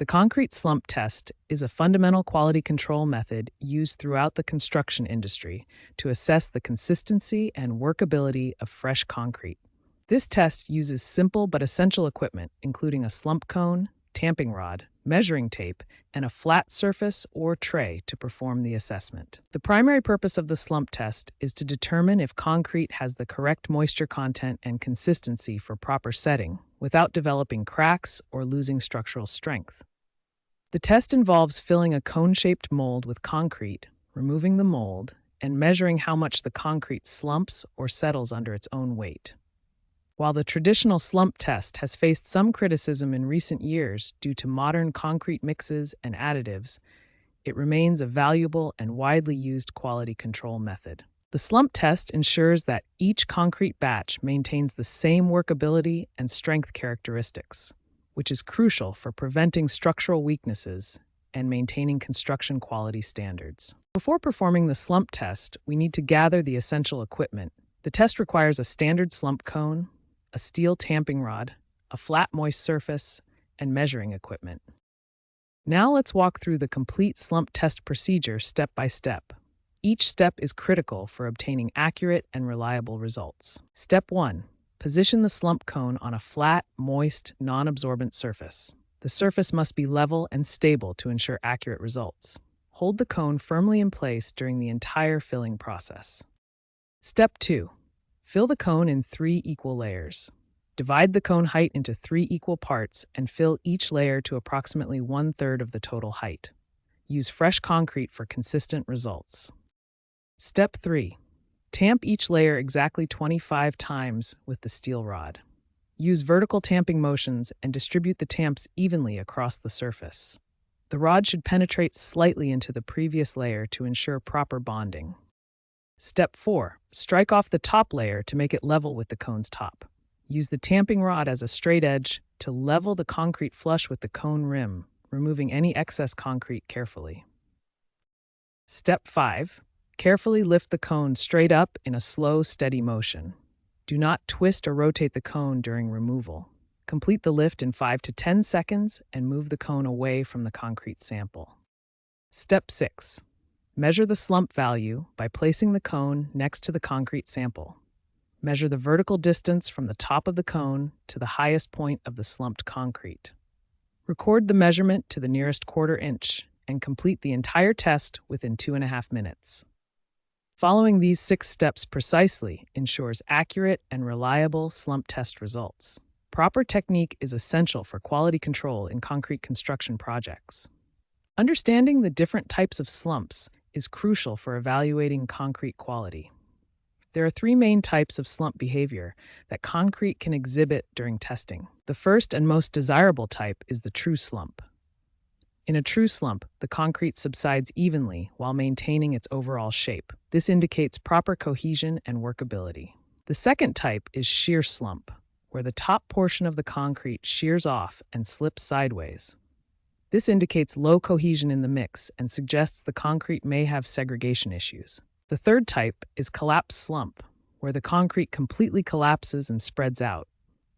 The concrete slump test is a fundamental quality control method used throughout the construction industry to assess the consistency and workability of fresh concrete. This test uses simple but essential equipment, including a slump cone, tamping rod, measuring tape, and a flat surface or tray to perform the assessment. The primary purpose of the slump test is to determine if concrete has the correct moisture content and consistency for proper setting without developing cracks or losing structural strength. The test involves filling a cone-shaped mold with concrete, removing the mold, and measuring how much the concrete slumps or settles under its own weight. While the traditional slump test has faced some criticism in recent years due to modern concrete mixes and additives, it remains a valuable and widely used quality control method. The slump test ensures that each concrete batch maintains the same workability and strength characteristics, which is crucial for preventing structural weaknesses and maintaining construction quality standards. Before performing the slump test, we need to gather the essential equipment. The test requires a standard slump cone, a steel tamping rod, a flat moist surface, and measuring equipment. Now let's walk through the complete slump test procedure step by step. Each step is critical for obtaining accurate and reliable results. Step 1. Position the slump cone on a flat, moist, non-absorbent surface. The surface must be level and stable to ensure accurate results. Hold the cone firmly in place during the entire filling process. Step 2. Fill the cone in 3 equal layers. Divide the cone height into 3 equal parts and fill each layer to approximately 1/3 of the total height. Use fresh concrete for consistent results. Step 3. Tamp each layer exactly 25 times with the steel rod. Use vertical tamping motions and distribute the tamps evenly across the surface. The rod should penetrate slightly into the previous layer to ensure proper bonding. Step 4. Strike off the top layer to make it level with the cone's top. Use the tamping rod as a straight edge to level the concrete flush with the cone rim, removing any excess concrete carefully. Step 5. Carefully lift the cone straight up in a slow, steady motion. Do not twist or rotate the cone during removal. Complete the lift in 5 to 10 seconds and move the cone away from the concrete sample. Step 6. Measure the slump value by placing the cone next to the concrete sample. Measure the vertical distance from the top of the cone to the highest point of the slumped concrete. Record the measurement to the nearest 1/4 inch and complete the entire test within 2.5 minutes. Following these 6 steps precisely ensures accurate and reliable slump test results. Proper technique is essential for quality control in concrete construction projects. Understanding the different types of slumps is crucial for evaluating concrete quality. There are 3 main types of slump behavior that concrete can exhibit during testing. The first and most desirable type is the true slump. In a true slump, the concrete subsides evenly while maintaining its overall shape. This indicates proper cohesion and workability. The second type is shear slump, where the top portion of the concrete shears off and slips sideways. This indicates low cohesion in the mix and suggests the concrete may have segregation issues. The third type is collapse slump, where the concrete completely collapses and spreads out.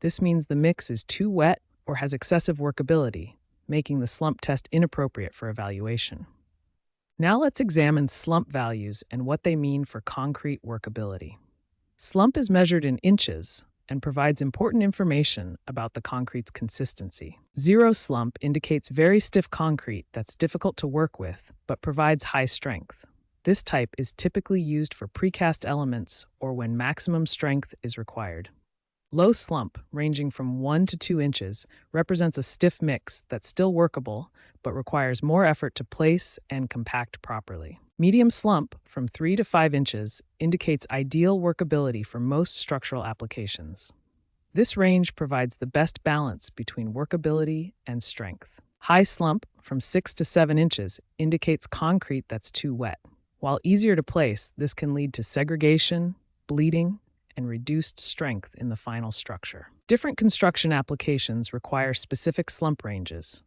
This means the mix is too wet or has excessive workability, making the slump test inappropriate for evaluation. Now let's examine slump values and what they mean for concrete workability. Slump is measured in inches and provides important information about the concrete's consistency. 0 slump indicates very stiff concrete that's difficult to work with but provides high strength. This type is typically used for precast elements or when maximum strength is required. Low slump, ranging from 1 to 2 inches, represents a stiff mix that's still workable but requires more effort to place and compact properly. Medium slump, from 3 to 5 inches, indicates ideal workability for most structural applications. This range provides the best balance between workability and strength. High slump, from 6 to 7 inches, indicates concrete that's too wet. While easier to place, this can lead to segregation, bleeding, and reduced strength in the final structure. Different construction applications require specific slump ranges.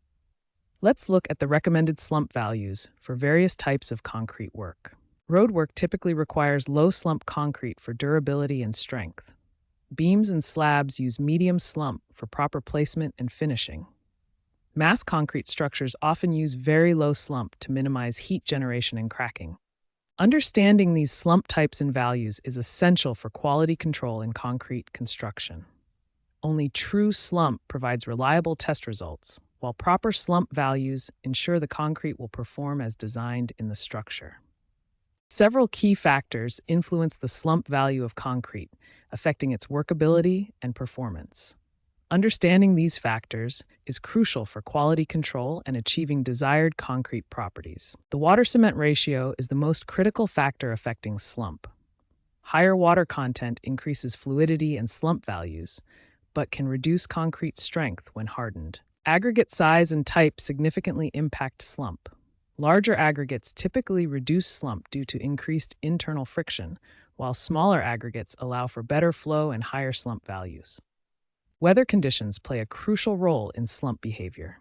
Let's look at the recommended slump values for various types of concrete work. Roadwork typically requires low slump concrete for durability and strength. Beams and slabs use medium slump for proper placement and finishing. Mass concrete structures often use very low slump to minimize heat generation and cracking. Understanding these slump types and values is essential for quality control in concrete construction. Only true slump provides reliable test results, while proper slump values ensure the concrete will perform as designed in the structure. Several key factors influence the slump value of concrete, affecting its workability and performance. Understanding these factors is crucial for quality control and achieving desired concrete properties. The water-cement ratio is the most critical factor affecting slump. Higher water content increases fluidity and slump values, but can reduce concrete strength when hardened. Aggregate size and type significantly impact slump. Larger aggregates typically reduce slump due to increased internal friction, while smaller aggregates allow for better flow and higher slump values. Weather conditions play a crucial role in slump behavior.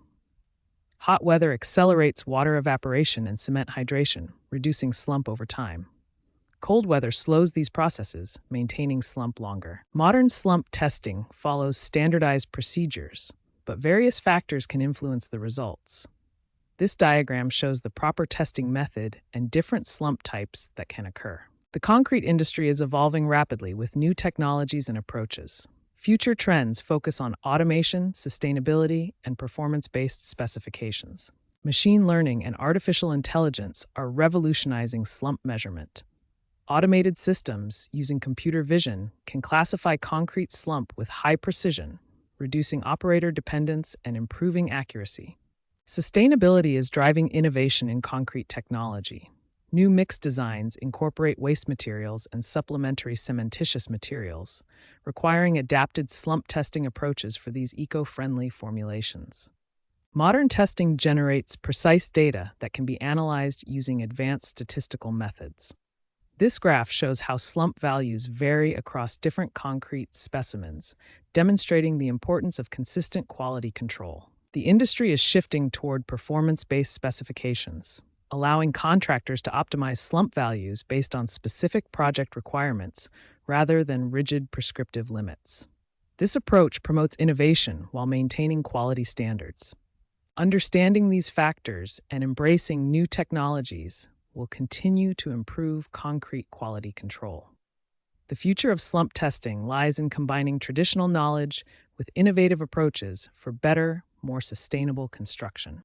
Hot weather accelerates water evaporation and cement hydration, reducing slump over time. Cold weather slows these processes, maintaining slump longer. Modern slump testing follows standardized procedures, but various factors can influence the results. This diagram shows the proper testing method and different slump types that can occur. The concrete industry is evolving rapidly with new technologies and approaches. Future trends focus on automation, sustainability, and performance-based specifications. Machine learning and artificial intelligence are revolutionizing slump measurement. Automated systems using computer vision can classify concrete slump with high precision, reducing operator dependence and improving accuracy. Sustainability is driving innovation in concrete technology. New mix designs incorporate waste materials and supplementary cementitious materials, requiring adapted slump testing approaches for these eco-friendly formulations. Modern testing generates precise data that can be analyzed using advanced statistical methods. This graph shows how slump values vary across different concrete specimens, demonstrating the importance of consistent quality control. The industry is shifting toward performance-based specifications, allowing contractors to optimize slump values based on specific project requirements rather than rigid prescriptive limits. This approach promotes innovation while maintaining quality standards. Understanding these factors and embracing new technologies will continue to improve concrete quality control. The future of slump testing lies in combining traditional knowledge with innovative approaches for better, more sustainable construction.